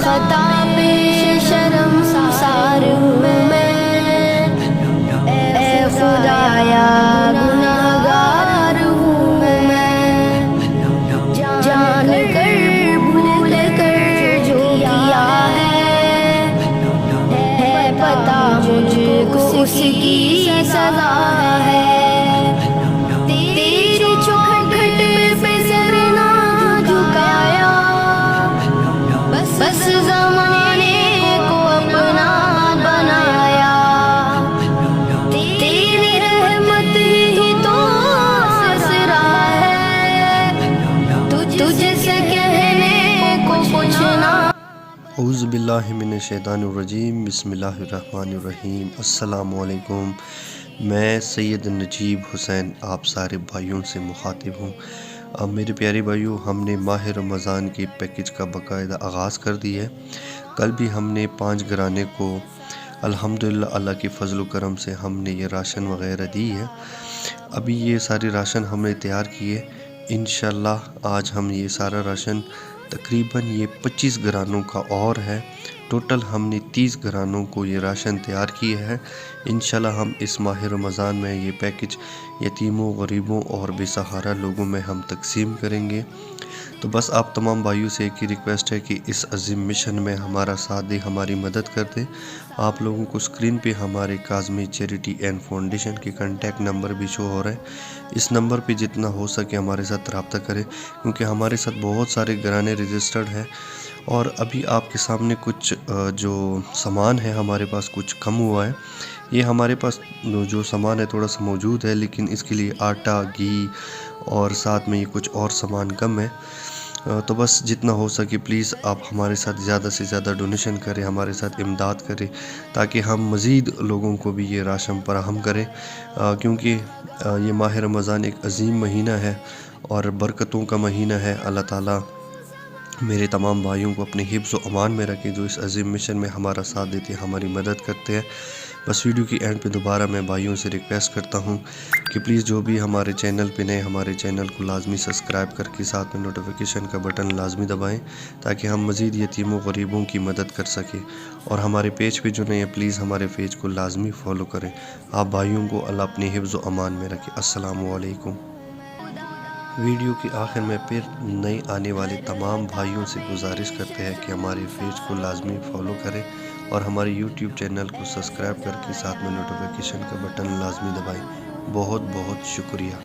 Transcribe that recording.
खता पे शर्म सार हूँ मैं, ए खुदाया गुनाहगार हूँ मैं, जान कर भूल कर जो किया है पता मुझको उसकी सजा है। तेरी चौखट पे सर ना झुकाया, बस ज़माने को अपना बनाया। तेरी रहमत ही तो आसरा है, तुझसे कहने को कुछ ना। औज़ु बिल्लाहि मिनश शैतानिर रजीम, बिस्मिल्लाहिर रहमानिर रहीम। अस्सलामु अलैकुम। मैं सैयद नजीब हुसैन आप सारे भाइयों से मुखातिब हूँ। अब मेरे प्यारे भाइयों, हमने माह रमज़ान के पैकेज का बाकायदा आगाज़ कर दिया है। कल भी हमने 5 घराने को अल्हम्दुलिल्लाह अल्लाह के फजल करम से हमने ये राशन वग़ैरह दी है। अभी ये सारे राशन हमने तैयार किए। इंशाल्लाह आज हम ये सारा राशन तकरीबन ये 25 घरानों का और है। टोटल हमने 30 घरानों को ये राशन तैयार किया है। इंशाल्लाह हम इस माह रमज़ान में ये पैकेज यतीमों, गरीबों और बेसहारा लोगों में हम तकसीम करेंगे। तो बस आप तमाम भाइयों से एक ही रिक्वेस्ट है कि इस अज़ीम मिशन में हमारा साथ दे, हमारी मदद कर दे। आप लोगों को स्क्रीन पे हमारे काज़मी चैरिटी एंड फाउंडेशन के कांटेक्ट नंबर भी शो हो रहे हैं। इस नंबर पे जितना हो सके हमारे साथ रब्ता करें, क्योंकि हमारे साथ बहुत सारे घराने रजिस्टर्ड हैं और अभी आपके सामने कुछ जो सामान है हमारे पास कुछ कम हुआ है। ये हमारे पास जो सामान है थोड़ा सा मौजूद है, लेकिन इसके लिए आटा, घी और साथ में ये कुछ और सामान कम है। तो बस जितना हो सके प्लीज़ आप हमारे साथ ज़्यादा से ज़्यादा डोनेशन करें, हमारे साथ इमदाद करें, ताकि हम मज़ीद लोगों को भी ये राशन फराहम करें। क्योंकि ये माह रमज़ान एक अज़ीम महीना है और बरकतों का महीना है। अल्लाह ताला मेरे तमाम भाइयों को अपने हिफ्ज़ व अमान में रखें, जो इस अज़ीम मिशन में हमारा साथ देते हैं, हमारी मदद करते हैं। बस वीडियो की एंड पे दोबारा मैं भाइयों से रिक्वेस्ट करता हूँ कि प्लीज़ जो भी हमारे चैनल पे नए, हमारे चैनल को लाजमी सब्सक्राइब करके साथ में नोटिफिकेशन का बटन लाजमी दबाएं, ताकि हम मज़ीद यतीमों गरीबों की मदद कर सकें। और हमारे पेज पे जो नए हैं प्लीज़ हमारे पेज को लाजमी फ़ॉलो करें। आप भाइयों को अल्लाह अपने हिफ्ज़ व अमान में रखे। अस्सलामु अलैकुम। वीडियो के आखिर में फिर नए आने वाले तमाम भाइयों से गुजारिश करते हैं कि हमारे पेज को लाजमी फ़ॉलो करें और हमारे यूट्यूब चैनल को सब्सक्राइब करके साथ में नोटिफिकेशन का बटन लाजमी दबाएं। बहुत बहुत शुक्रिया।